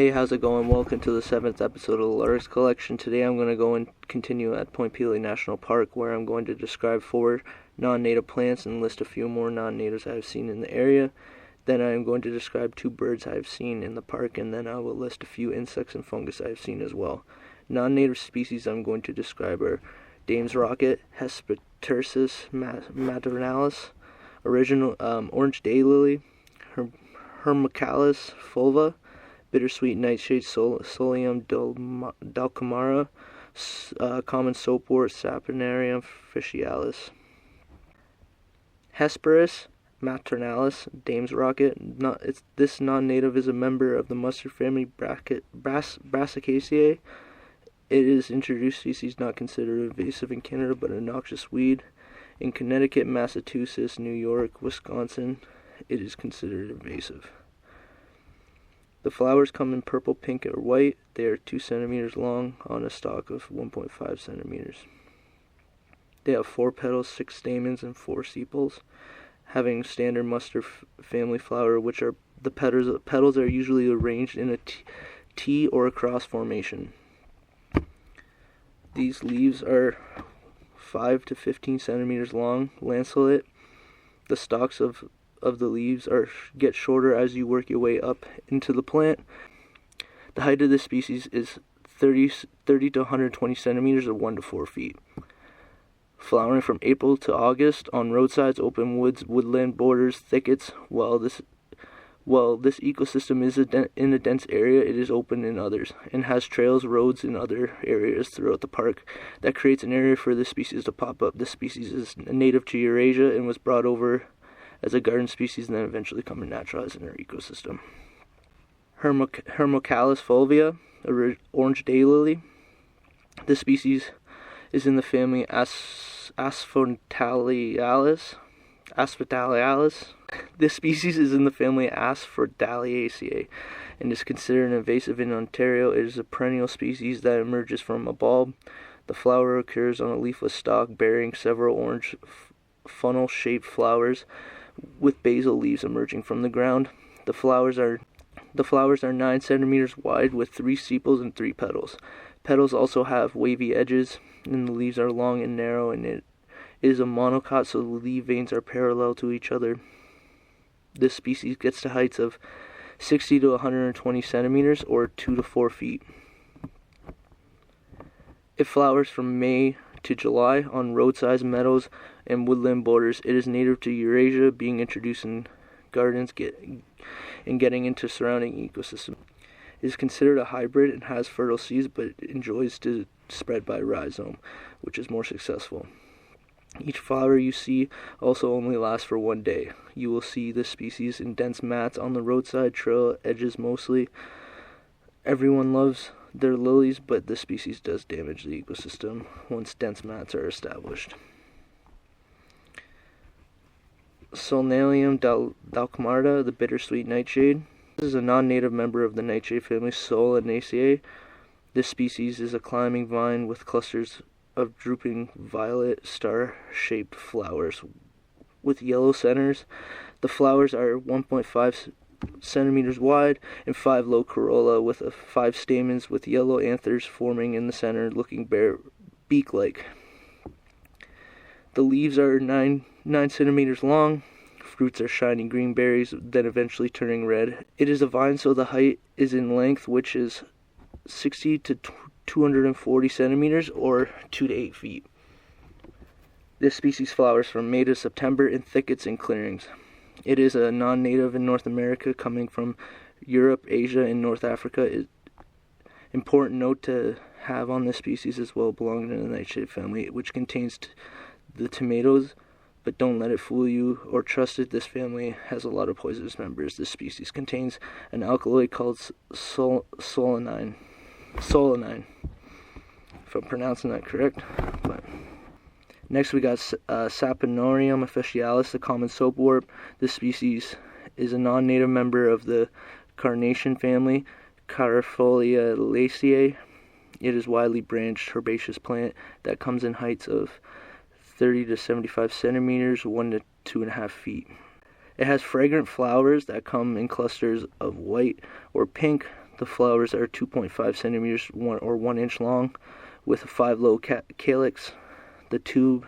Hey, how's it going? Welcome to the 7th episode of the Larix collection. Today I'm going to go and continue at Point Pelee National Park, where I'm going to describe 4 non-native plants and list a few more non-natives I have seen in the area. Then I am going to describe 2 birds I have seen in the park, and then I will list a few insects and fungus I have seen as well. Non-native species I'm going to describe are Dame's rocket, Hesperis matronalis, original orange daylily, Hemerocallis fulva, Bittersweet Nightshade, Solanum, dulcamara, common soapwort, Saponaria, officinalis. Hesperis matronalis, Dame's rocket. This non-native is a member of the mustard family Brassicaceae. It is introduced species not considered invasive in Canada, but a noxious weed. In Connecticut, Massachusetts, New York, Wisconsin, it is considered invasive. The flowers come in purple, pink, or white. They are 2 centimeters long on a stalk of 1.5 centimeters. They have 4 petals, 6 stamens, and 4 sepals, having standard mustard family flower, which are the petals are usually arranged in a T or a cross formation. These leaves are 5 to 15 centimeters long, lanceolate. The stalks of the leaves get shorter as you work your way up into the plant. The height of this species is 30 to 120 centimeters or 1 to 4 feet. Flowering from April to August on roadsides, open woods, woodland borders, thickets. While this ecosystem is in a dense area, it is open in others and has trails, roads, and other areas throughout the park that creates an area for this species to pop up. This species is native to Eurasia and was brought over as a garden species and then eventually come to naturalize in our ecosystem. Hemerocallis fulva, orange daylily. This species is in the family Asphodelialis. This species is in the family Asphodeliaceae and is considered invasive in Ontario. It is a perennial species that emerges from a bulb. The flower occurs on a leafless stalk bearing several orange funnel-shaped flowers with basal leaves emerging from the ground. The flowers are 9 centimeters wide with 3 sepals and 3 petals. Petals also have wavy edges, and the leaves are long and narrow, and it is a monocot, so the leaf veins are parallel to each other. This species gets to heights of 60 to 120 centimeters or 2 to 4 feet. It flowers from May to July on roadsides, meadows, and woodland borders. It is native to Eurasia, being introduced in gardens and getting into surrounding ecosystem. It is considered a hybrid and has fertile seeds, but it enjoys to spread by rhizome, which is more successful. Each flower you see also only lasts for 1 day. You will see this species in dense mats on the roadside trail edges mostly. Everyone loves their lilies, but this species does damage the ecosystem once dense mats are established. Solanum dulcamara, the Bittersweet Nightshade. This is a non-native member of the nightshade family Solanaceae. This species is a climbing vine with clusters of drooping violet star-shaped flowers with yellow centers. The flowers are 1.5 centimeters wide and 5 low corolla with 5 stamens with yellow anthers forming in the center, looking bare beak-like. The leaves are 9 centimeters long. Fruits are shiny green berries, then eventually turning red. It is a vine, so the height is in length, which is 60 to 240 centimeters or 2 to 8 feet. This species flowers from May to September in thickets and clearings. It is a non-native in North America, coming from Europe, Asia, and North Africa. Important note to have on this species as well, belonging to the nightshade family, which contains the tomatoes, but don't let it fool you or trust it. This family has a lot of poisonous members. This species contains an alkaloid called solanine, if I'm pronouncing that correct. But next we got Saponaria officinalis, the common soapwort. This species is a non-native member of the carnation family, Hoary Alyssum. It is widely branched herbaceous plant that comes in heights of 30 to 75 centimeters, 1 to 2.5 feet. It has fragrant flowers that come in clusters of white or pink. The flowers are 2.5 centimeters or 1 inch long, with a 5-lobe calyx. The tube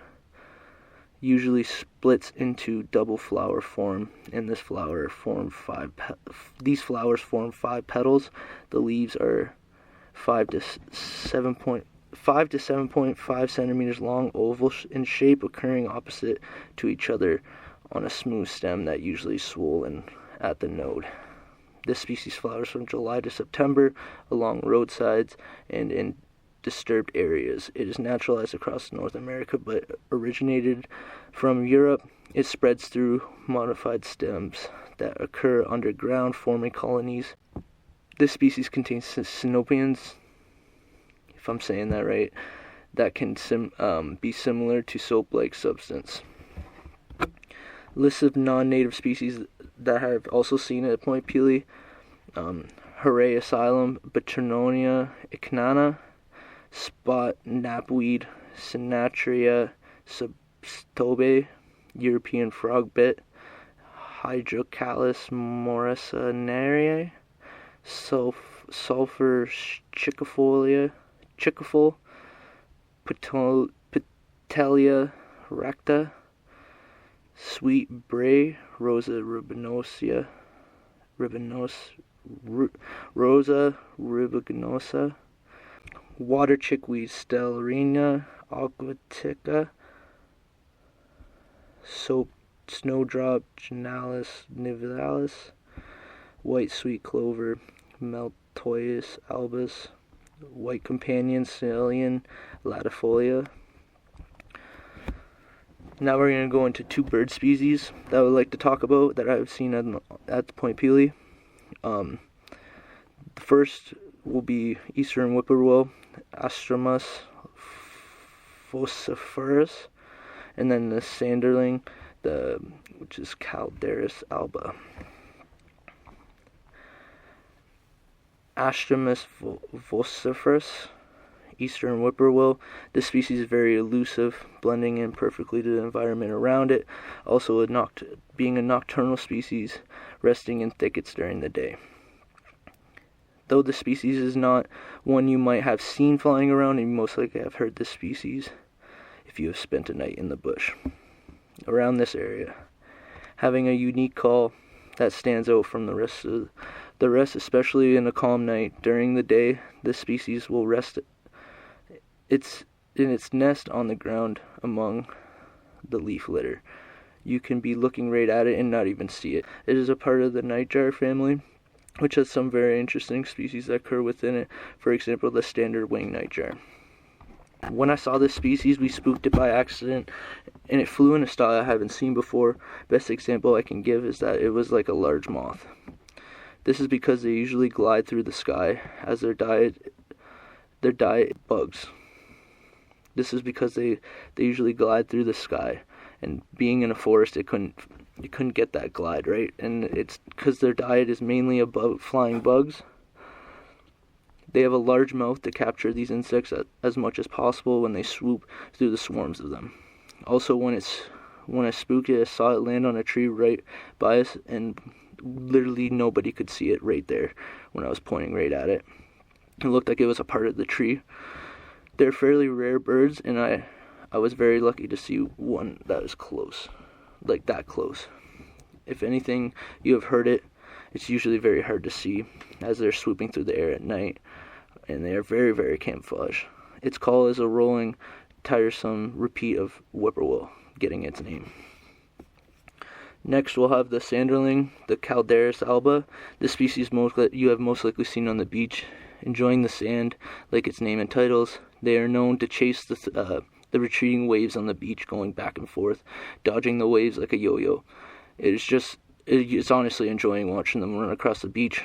usually splits into double flower form, and these flowers form 5 petals. The leaves are 5 to 7.5 centimeters long, oval in shape, occurring opposite to each other on a smooth stem that usually swollen at the node. This species flowers from July to September along roadsides and in disturbed areas. It is naturalized across North America but originated from Europe. It spreads through modified stems that occur underground, forming colonies. This species contains synopians, if I'm saying that right, that can be similar to soap-like substance. List of non-native species that I have also seen at Point Pelee: Hoary Alyssum, Berteroa, incana, spot knapweed, Centaurea, stoebe, European frogbit, Hydrocharis, morsus-ranae, Sulphur Chinquefoil, Potentilla, recta, Sweet-Brier, Rosa, rubiginosa, water chickweed, Stellaria, aquatica, snowdrop, nivalis, white sweet clover, Maltoides albus, white companion, Solanum, latifolia. Now we're going to go into 2 bird species that I would like to talk about that I've seen at Point Pelee. The first will be eastern whippoorwill, Astramus vociferus, and then the sanderling, which is Caldaris alba. Astramus vociferus, eastern whippoorwill. This species is very elusive, blending in perfectly to the environment around it. Also, being a nocturnal species, resting in thickets during the day. Though the species is not one you might have seen flying around, you most likely have heard this species if you have spent a night in the bush around this area, having a unique call that stands out from the rest, especially in a calm night. During the day, this species will rest in its nest on the ground among the leaf litter. You can be looking right at it and not even see it. It is a part of the nightjar family, which has some very interesting species that occur within it. For example, the standard winged nightjar. When I saw this species, we spooked it by accident, and it flew in a style I haven't seen before. Best example I can give is that it was like a large moth. This is because they usually glide through the sky, as their diet bugs. This is because they usually glide through the sky, and being in a forest, you couldn't get that glide, right? And it's because their diet is mainly about flying bugs. They have a large mouth to capture these insects as much as possible when they swoop through the swarms of them. Also, when I spooked it, I saw it land on a tree right by us, and literally nobody could see it right there when I was pointing right at it. It looked like it was a part of the tree. They're fairly rare birds, and I was very lucky to see one that was close, like that close. If anything, you have heard it. It's usually very hard to see as they're swooping through the air at night, and they are very, very camouflage. Its call is a rolling, tiresome repeat of whippoorwill, getting its name. Next, we'll have the sanderling, the Caldaris alba. This species you have most likely seen on the beach, enjoying the sand, like its name entitles. They are known to chase the retreating waves on the beach, going back and forth, dodging the waves like a yo-yo. It's honestly enjoying watching them run across the beach,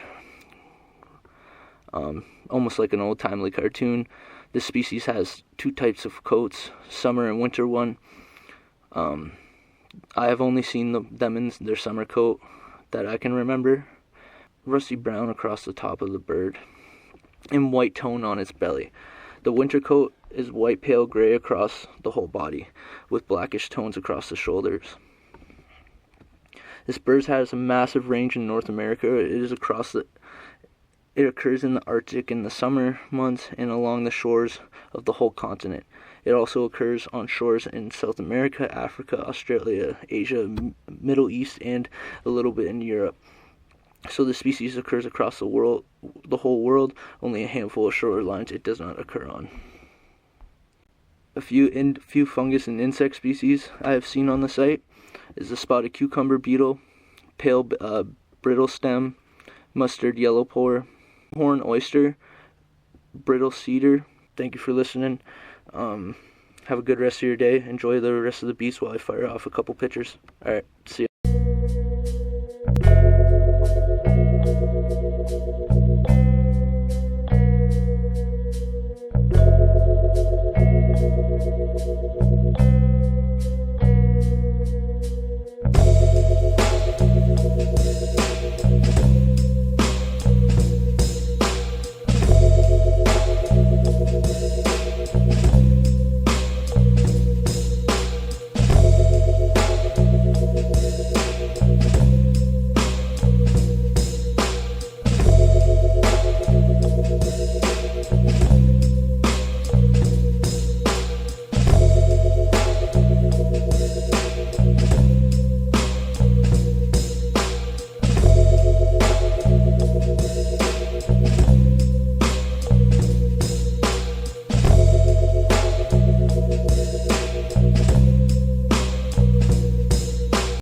almost like an old-timely cartoon. This species has 2 types of coats, summer and winter one. I have only seen them in their summer coat that I can remember. Rusty brown across the top of the bird, and white tone on its belly. The winter coat is white pale gray across the whole body, with blackish tones across the shoulders. This bird has a massive range in North America. It It occurs in the Arctic in the summer months and along the shores of the whole continent. It also occurs on shores in South America, Africa, Australia, Asia, Middle East, and a little bit in Europe. So the species occurs across the whole world. Only a handful of shorelines it does not occur on. A few fungus and insect species I have seen on the site is the spotted cucumber beetle, pale brittle stem, mustard yellow pore, horn oyster, brittle cedar. Thank you for listening. Have a good rest of your day. Enjoy the rest of the beast while I fire off a couple pictures. Alright, see ya.